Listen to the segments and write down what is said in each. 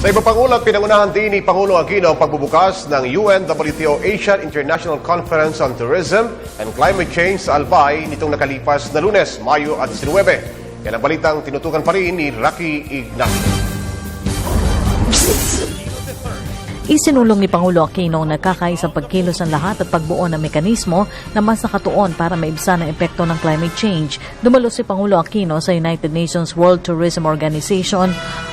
Sa iba pang ulat, pinangunahan din ni Pangulong Aquino ang pagbubukas ng UN-WTO Asian International Conference on Tourism and Climate Change sa Albay nitong nakalipas na Lunes, Mayo at 19. Yan ang balitang tinutukan pa rin ni Rocky Ignacio. Isinulong ni Pangulo Aquino ang nagkakaisang pagkilos ng lahat at pagbuo ng mekanismo na mas nakatuon para maibsan ang epekto ng climate change. Dumalo si Pangulo Aquino sa United Nations World Tourism Organization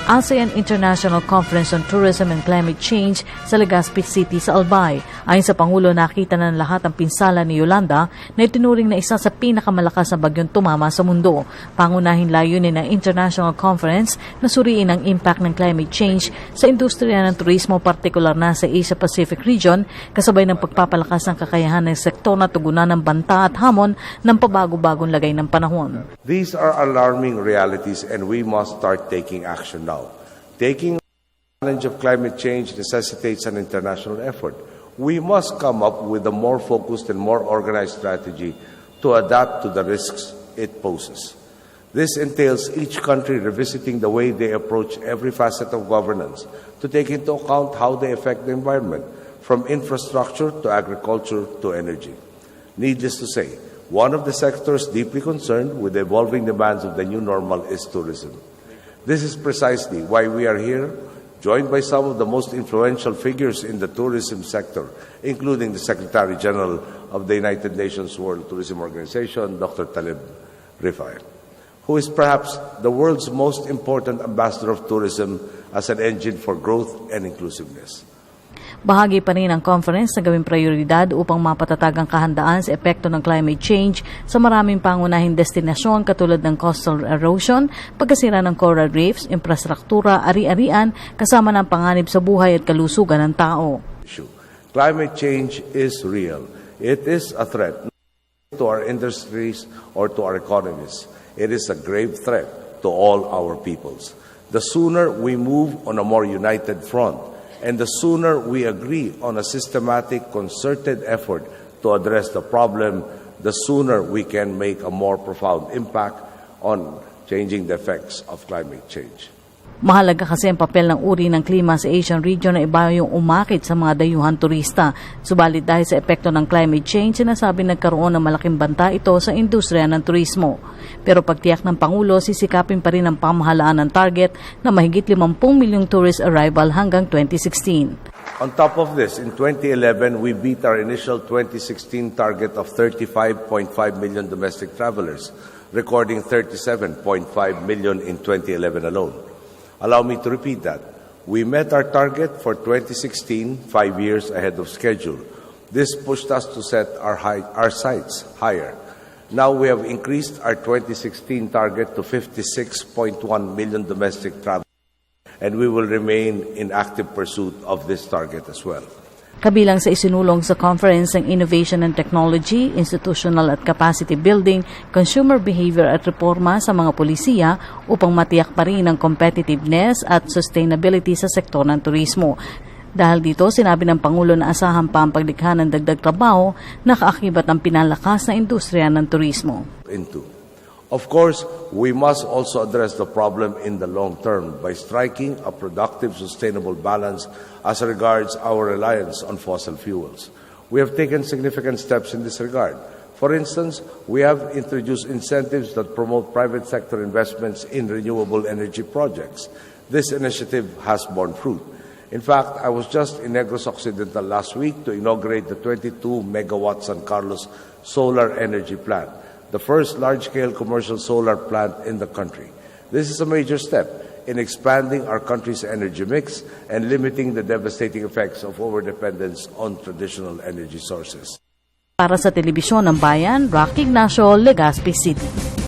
ASEAN International Conference on Tourism and Climate Change sa Legazpi City sa Albay. Ayon sa Pangulo, nakita na ng lahat ang pinsala ni Yolanda na itinuring na isa sa pinakamalakas na bagyong tumama sa mundo. Pangunahing layunin ng International Conference na suriin ang impact ng climate change sa industriya ng turismo, partikular na sa Asia-Pacific region, kasabay ng pagpapalakas ng kakayahan ng sektor na tugunan ng banta at hamon ng pabago-bagong lagay ng panahon. These are alarming realities and we must start taking action now. Taking the challenge of climate change necessitates an international effort. We must come up with a more focused and more organized strategy to adapt to the risks it poses. This entails each country revisiting the way they approach every facet of governance to take into account how they affect the environment, from infrastructure to agriculture to energy. Needless to say, one of the sectors deeply concerned with the evolving demands of the new normal is tourism. This is precisely why we are here, joined by some of the most influential figures in the tourism sector, including the Secretary General of the United Nations World Tourism Organization, Dr. Talib Rifai, who is perhaps the world's most important ambassador of tourism as an engine for growth and inclusiveness. Bahagi pa rin ang conference na gawing prioridad upang mapatatag ang kahandaan sa epekto ng climate change sa maraming pangunahing destinasyon katulad ng coastal erosion, pagkasira ng coral reefs, infrastruktura, ari-arian, kasama ng panganib sa buhay at kalusugan ng tao. Climate change is real. It is a threat to our industries or to our economies. It is a grave threat to all our peoples. The sooner we move on a more united front, and the sooner we agree on a systematic, concerted effort to address the problem, the sooner we can make a more profound impact on changing the effects of climate change. Mahalaga kasi ang papel ng uri ng klima sa Asian region na iba yung umakit sa mga dayuhan turista. Subalit dahil sa epekto ng climate change, sinasabi nagkaroon ng malaking banta ito sa industriya ng turismo. Pero pagtiyak ng Pangulo, sisikapin pa rin ang pamahalaan ng target na mahigit 50 milyong tourist arrival hanggang 2016. On top of this, in 2011, we beat our initial 2016 target of 35.5 million domestic travelers, recording 37.5 million in 2011 alone. Allow me to repeat that. We met our target for 2016, 5 years ahead of schedule. This pushed us to set our sights higher. Now we have increased our 2016 target to 56.1 million domestic travelers, and we will remain in active pursuit of this target as well. Kabilang sa isinulong sa conference ng innovation and technology, institutional at capacity building, consumer behavior at reforma sa mga polisiya upang matiyak pa rin ang competitiveness at sustainability sa sektor ng turismo. Dahil dito, sinabi ng Pangulo na asahan pa ang paglikha ng dagdag trabaho na kaakibat ng pinalakas na industriya ng turismo. Of course, we must also address the problem in the long term by striking a productive, sustainable balance as regards our reliance on fossil fuels. We have taken significant steps in this regard. For instance, we have introduced incentives that promote private sector investments in renewable energy projects. This initiative has borne fruit. In fact, I was just in Negros Occidental last week to inaugurate the 22 megawatt San Carlos solar energy plant, the first large-scale commercial solar plant in the country. This is a major step in expanding our country's energy mix and limiting the devastating effects of overdependence on traditional energy sources. Para sa Telebisyon ng Bayan, Rocky Ignacio, Legazpi City.